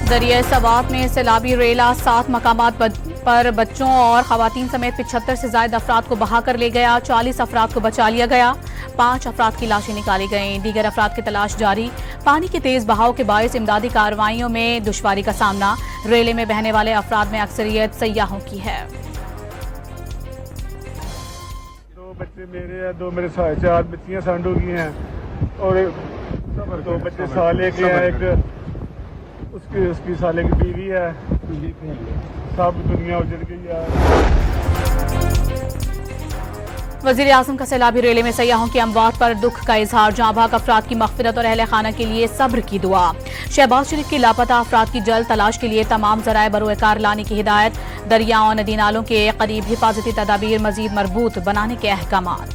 दरिया सवात में सैलाबी रेला 7 मकामात पर बच्चों और खवातीन समेत 75 से ज्यादा अफराद को बहा कर ले गया। 40 अफराद को बचा लिया गया। 5 अफराद की लाशें निकाली गईं। दीगर अफराद की तलाश जारी। पानी के तेज बहाव के बायस इमदादी कार्रवाइयों में दुश्वारी का सामना। रेले में बहने वाले अफराद में अक्सरियत सयाहों की है। 2 बच्चे मेरे हैं, 2 मेरे 4 बच्चियां सांड हो गई हैं और 2 बच्चे साले के हैं, एक उसकी साले की बीवी है। सब दुनिया उजड़ गई है। वजीर आजम का सैलाबी रेले में सयाहों की अमवात पर दुख का इजहार। जांबाग अफराद की मगफिरत और अहले खाना के लिए सब्र की दुआ। शहबाज शरीफ की लापता अफराद की जल्द तलाश के लिए तमाम जराए बरोकार लाने की हिदायत। दरियाओं नदी नालों के करीब हिफाजती तदाबीर मजीद मजबूत बनाने के अहकामात।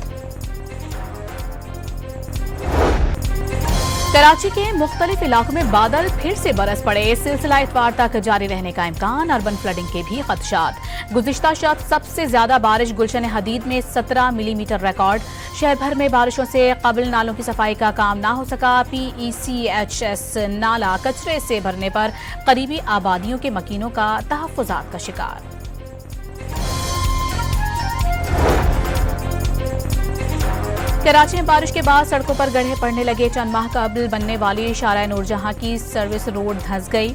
कराची के मुख्तलिफ इलाकों में बादल फिर से बरस पड़े। सिलसिला इतवार तक जारी रहने का इम्कान। अर्बन फ्लडिंग के भी खदशात। गुज़िश्ता शब सबसे ज्यादा बारिश गुलशन हदीद में 17 मिलीमीटर रिकॉर्ड। शहर भर में बारिशों से कबल नालों की सफाई का काम ना हो सका। PECHS नाला कचरे से भरने पर करीबी आबादियों के मकीनों का तहफ्फुजात का शिकार। कराची में बारिश के बाद सड़कों पर गड्ढे पड़ने लगे। चंद माह कबल बनने वाली शारा नूरजहां की सर्विस रोड धंस गई।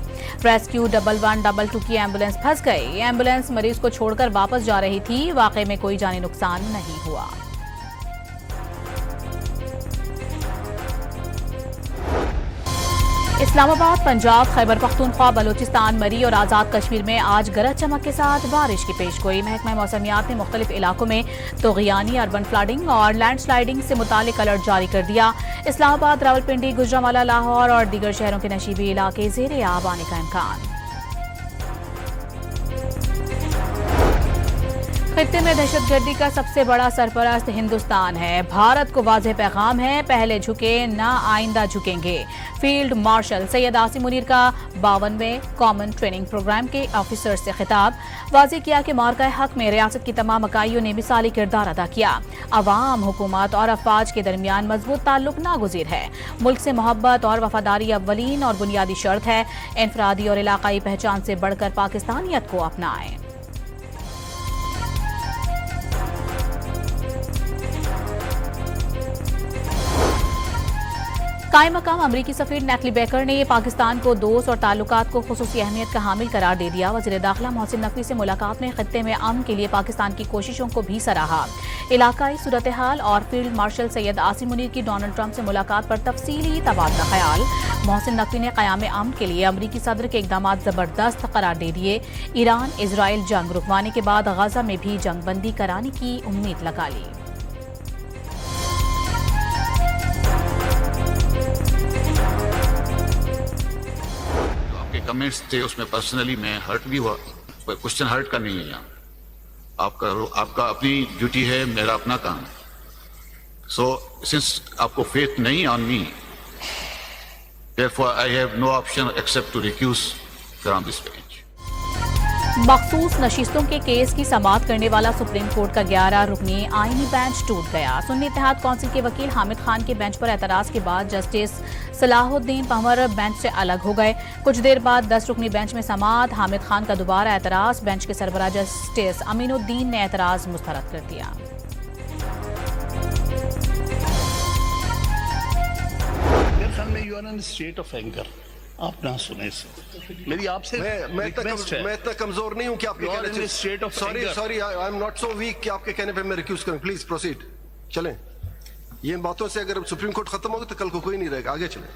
रेस्क्यू 1122 की एम्बुलेंस फंस गई। एम्बुलेंस मरीज को छोड़कर वापस जा रही थी। वाकई में कोई जानी नुकसान नहीं हुआ। इस्लामाबाद, पंजाब, खैबर पख्तूनख्वा, बलूचिस्तान, मरी और आज़ाद कश्मीर में आज गरज चमक के साथ बारिश की पेशगोई। महकमा मौसमियात ने मुख्तलिफ इलाकों में तोग़यानी, अर्बन फ्लडिंग और लैंडस्लाइडिंग से मुतालिक अलर्ट जारी कर दिया। इस्लामाबाद, रावलपिंडी, गुजरांवाला, लाहौर और दीगर शहरों के नशीबी इलाके ज़ेरे आब आने का इम्कान। खित्ते में दहशतगर्दी का सबसे बड़ा सरपरस्त हिंदुस्तान है। भारत को वाज़ेह पैगाम है, पहले झुके ना आइंदा झुकेंगे। फील्ड मार्शल सैयद आसिम मुनीर का 52वें कॉमन ट्रेनिंग प्रोग्राम के ऑफिसर्स से खिताब। वाज़ेह किया कि मार्का हक में रियासत की तमाम इकाइयों ने मिसाली किरदार अदा किया। अवाम, हुकूमत और अफवाज के दरमियान मजबूत ताल्लुक नागुज़ीर है। मुल्क से मोहब्बत और वफादारी अव्वलीन और बुनियादी शर्त है। इनफरादी और इलाकाई पहचान से बढ़कर पाकिस्तानियत को अपनाएं। कायम मकाम अमरीकी सफीर नैटली बेकर ने पाकिस्तान को दोस्त और ताल्लुकात को खुसूसी अहमियत का हामिल करार दे दिया। वज़ीर दाखिला मोहसिन नकवी से मुलाकात में खित्ते में अमन के लिए पाकिस्तान की कोशिशों को भी सराहा। इलाकाई सूरत हाल और फील्ड मार्शल सैयद आसिम मुनीर की डोनाल्ड ट्रंप से मुलाकात पर तफसीली तबादला ख्याल। मोहसिन नकवी ने क़याम अमन के लिए अमरीकी सदर के इक़दाम जबरदस्त करार दे दिए। ईरान इजराइल जंग रुकवाने के बाद गजा में भी जंगबंदी कराने की उम्मीद लगा ली। कमेंट्स थे उसमें पर्सनली मैं हर्ट भी हुआ। क्वेश्चन हर्ट का नहीं है यहाँ। आपका अपनी ड्यूटी है, मेरा अपना काम। सो सिंस आपको फेथ नहीं on me, therefore I have no option except to recuse from this bench. मखसूस नशिस्तों के केस की समाअत करने वाला सुप्रीम कोर्ट का 11 रुकनी आईनी बेंच टूट गया। सुन्नी इत्तेहाद काउंसिल के वकील हामिद खान के बेंच पर एतराज के बाद जस्टिस सलाहुद्दीन पंवर बेंच से अलग हो गए। कुछ देर बाद 10 रुकनी बेंच में समाअत। हामिद खान का दोबारा एतराज। बेंच के सरबराह जस्टिस अमीनुद्दीन ने एतराज मुस्तरद कर दिया। आप ना सुने से मेरी आपसे मैं इतना कमजोर नहीं हूं कि आपके कहने पे sorry I am not so weak कि आपके कहने पे मैं रिक्यूज करूं। Please proceed. चलें, ये बातों से अगर सुप्रीम कोर्ट खत्म होगा तो कल को कोई नहीं रहेगा। आगे चलें।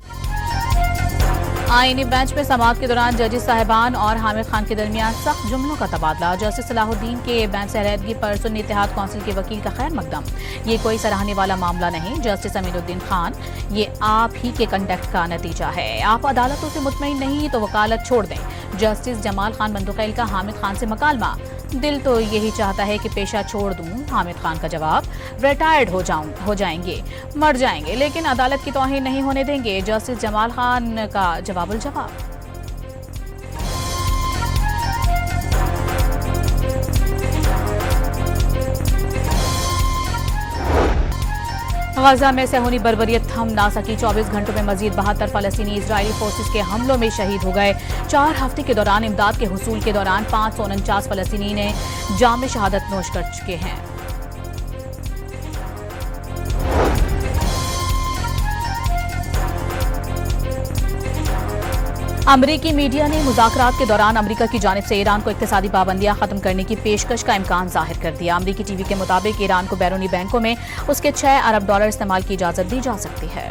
आईनी बेंच में समाअत के दौरान जजेस साहिबान और हामिद खान के दरमियान सख्त जुमलों का तबादला। जस्टिस सलाहुद्दीन के बेंच से अलहदगी पर सुन्नी इत्तेहाद काउंसिल के वकील का खैर मकदम। ये कोई सराहने वाला मामला नहीं। जस्टिस अमीनुद्दीन खान, ये आप ही के कंडक्ट का नतीजा है। आप अदालतों से मुतमईन नहीं तो वकालत छोड़ दें। जस्टिस जमाल खान बंदुकैल का हामिद खान से मकालमा। दिल तो यही चाहता है कि पेशा छोड़ दूं। हामिद खान का जवाब, रिटायर्ड हो जाएंगे, मर जाएंगे, लेकिन अदालत की तौहीन नहीं होने देंगे। जस्टिस जमाल खान का जवाबुल जवाब। गजा में सहूनी बर्बरियत थम ना सकी। 24 घंटों में मजीद 72 फलस्तीनी इजरायली फोर्सेस के हमलों में शहीद हो गए। 4 हफ्ते के दौरान इमदाद के हुसूल के दौरान 549 फलस्तीनी ने जाम शहादत नोश कर चुके हैं। अमरीकी मीडिया ने मुज़ाकरात के दौरान अमरीका की जानिब से ईरान को इक्तिसादी पाबंदियां खत्म करने की पेशकश का इम्कान जाहिर कर दिया। अमरीकी टीवी के मुताबिक ईरान को बैरूनी बैंकों में उसके $6 अरब इस्तेमाल की इजाजत दी जा सकती है।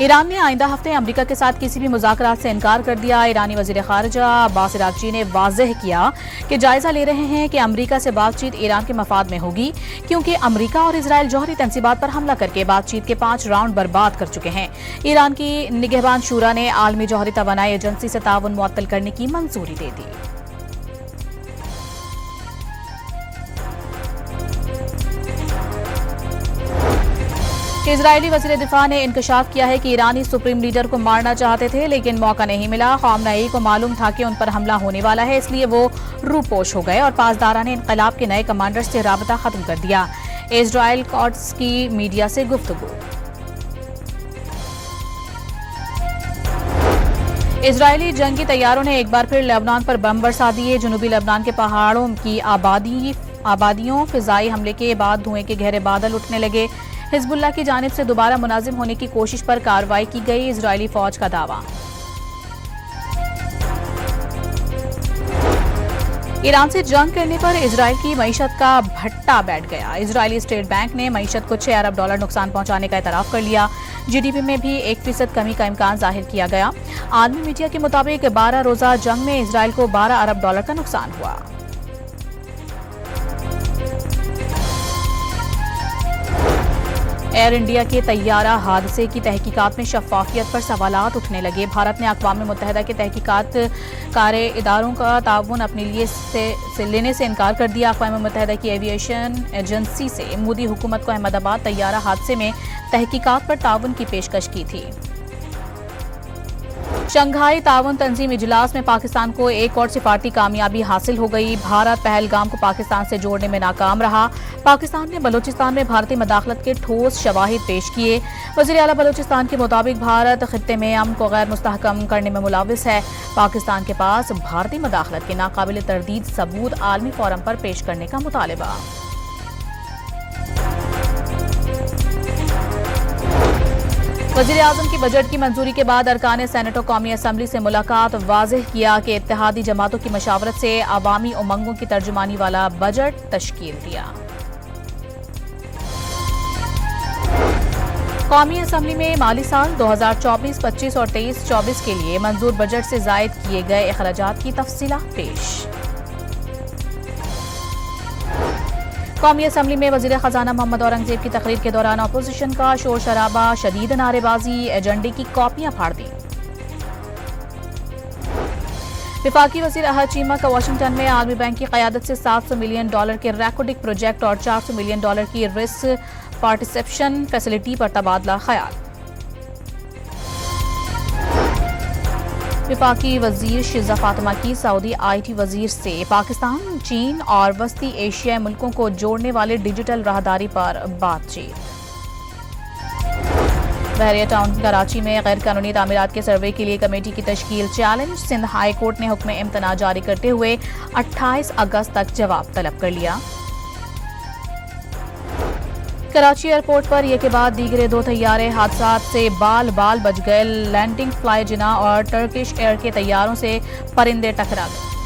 ईरान ने आइंदा हफ्ते अमरीका के साथ किसी भी मुज़ाकरात से इनकार कर दिया। ईरानी वज़ीर ख़ारिजा अब्बास अराग़ची ने वाज़ेह किया कि जायजा ले रहे हैं कि अमरीका से बातचीत ईरान के मफाद में होगी, क्योंकि अमरीका और इजराइल जौहरी तंसीबात पर हमला करके बातचीत के 5 राउंड बर्बाद कर चुके हैं। ईरान की निगहबान शूरा ने आलमी जौहरी तवानाई एजेंसी से ताउन मुअत्तल करने की मंजूरी दे दी। इजरायली वज़ीर दिफा ने इंकशाफ किया है कि ईरानी सुप्रीम लीडर को मारना चाहते थे, लेकिन मौका नहीं मिला। ख़ामनेई को मालूम था कि उन पर हमला होने वाला है, इसलिए वो रूपोश हो गए और पासदाराने इनकलाब के नए कमांडर से राबता खत्म कर दिया। इजराइल कॉट्स की मीडिया से गुफ्तगू। इजरायली जंगी तैयारों ने एक बार फिर लेबनान पर बम बरसा दिए। जनूबी लेबनान के पहाड़ों की आबादियों फिजाई हमले के बाद धुएं के गहरे बादल उठने लगे। हिजबुल्लाह की जानिब से दोबारा मुनाजिम होने की कोशिश पर कार्रवाई की गई, इजरायली फौज का दावा। ईरान से जंग करने पर इजराइल की मईशत का भट्टा बैठ गया। इजरायली स्टेट बैंक ने मईशत को $6 अरब नुकसान पहुंचाने का एतराफ कर लिया। जीडीपी में भी 1% कमी का इम्कान जाहिर किया गया। आलमी मीडिया के मुताबिक 12 रोजा जंग में इजराइल को $12 अरब का नुकसान हुआ। एयर इंडिया के तैयारा हादसे की तहकीकात में शफाफियत पर सवालात उठने लगे। भारत ने अक़वाम मुत्तहिदा के तहकीकात कारी इदारों का ताउन अपने लिए से लेने से इनकार कर दिया। अक़वाम मुत्तहिदा की एविएशन एजेंसी से मोदी हुकूमत को अहमदाबाद तैयारा हादसे में तहकीकात पर ताउन की पेशकश की थी। शंघाई ताउन तंजीम इजलास में पाकिस्तान को एक और सिफारती कामयाबी हासिल हो गई। भारत पहलगाम को पाकिस्तान से जोड़ने में नाकाम रहा। पाकिस्तान ने बलूचिस्तान में भारतीय मदाखलत के ठोस शवाहिद पेश किए। वज़ीर आला बलूचिस्तान के मुताबिक भारत खित्ते में अमन को गैर मुस्तहकम करने में मुलविस है। पाकिस्तान के पास भारतीय मदाखलत के नाकाबिल तरदीद सबूत आलमी फोरम पर पेश करने का मुतालबा। वज़ीर आज़म की बजट की मंजूरी के बाद अरकान सेनेट और कौमी असम्बली से मुलाकात। वाज़ेह किया कि इत्तेहादी जमातों की मशावरत से अवामी उमंगों की तर्जुमानी वाला बजट तश्कील दिया। कौमी असम्बली में माली साल 2024-25 और 23-24 के लिए मंजूर बजट से जायद किए गए अखराजात की तफसीलात पेश। कौमी असम्बली में वज़ीर ख़जाना मोहम्मद औरंगज़ेब की तकरीर के दौरान अपोजिशन का शोर शराबा, शदीद नारेबाजी, एजेंडे की कॉपियां फाड़ दी। विफाकी वज़ीर अहद चीमा का वाशिंगटन में आलमी बैंक की क़यादत से $700 मिलियन के रैकोडिक प्रोजेक्ट और $400 मिलियन की रिस्क पार्टिसिपेशन फैसिलिटी पर तबादला ख्याल। विफाकी वजीर शिजा फातिमा की सऊदी IT वजीर से पाकिस्तान, चीन और वस्ती एशियाई मुल्कों को जोड़ने वाले डिजिटल राहदारी पर बातचीत। बहरिया टाउन कराची में गैर कानूनी तामीरात के सर्वे के लिए कमेटी की तश्कील चैलेंज। सिंध हाई कोर्ट ने हुक्म इम्तना जारी करते हुए 28 अगस्त तक जवाब तलब कर लिया। कराची एयरपोर्ट पर ये के बाद दीगरे 2 तैयारे हादसा से बाल बच गए। लैंडिंग फ्लाई जिना और टर्किश एयर के तैयारों से परिंदे टकरा गए।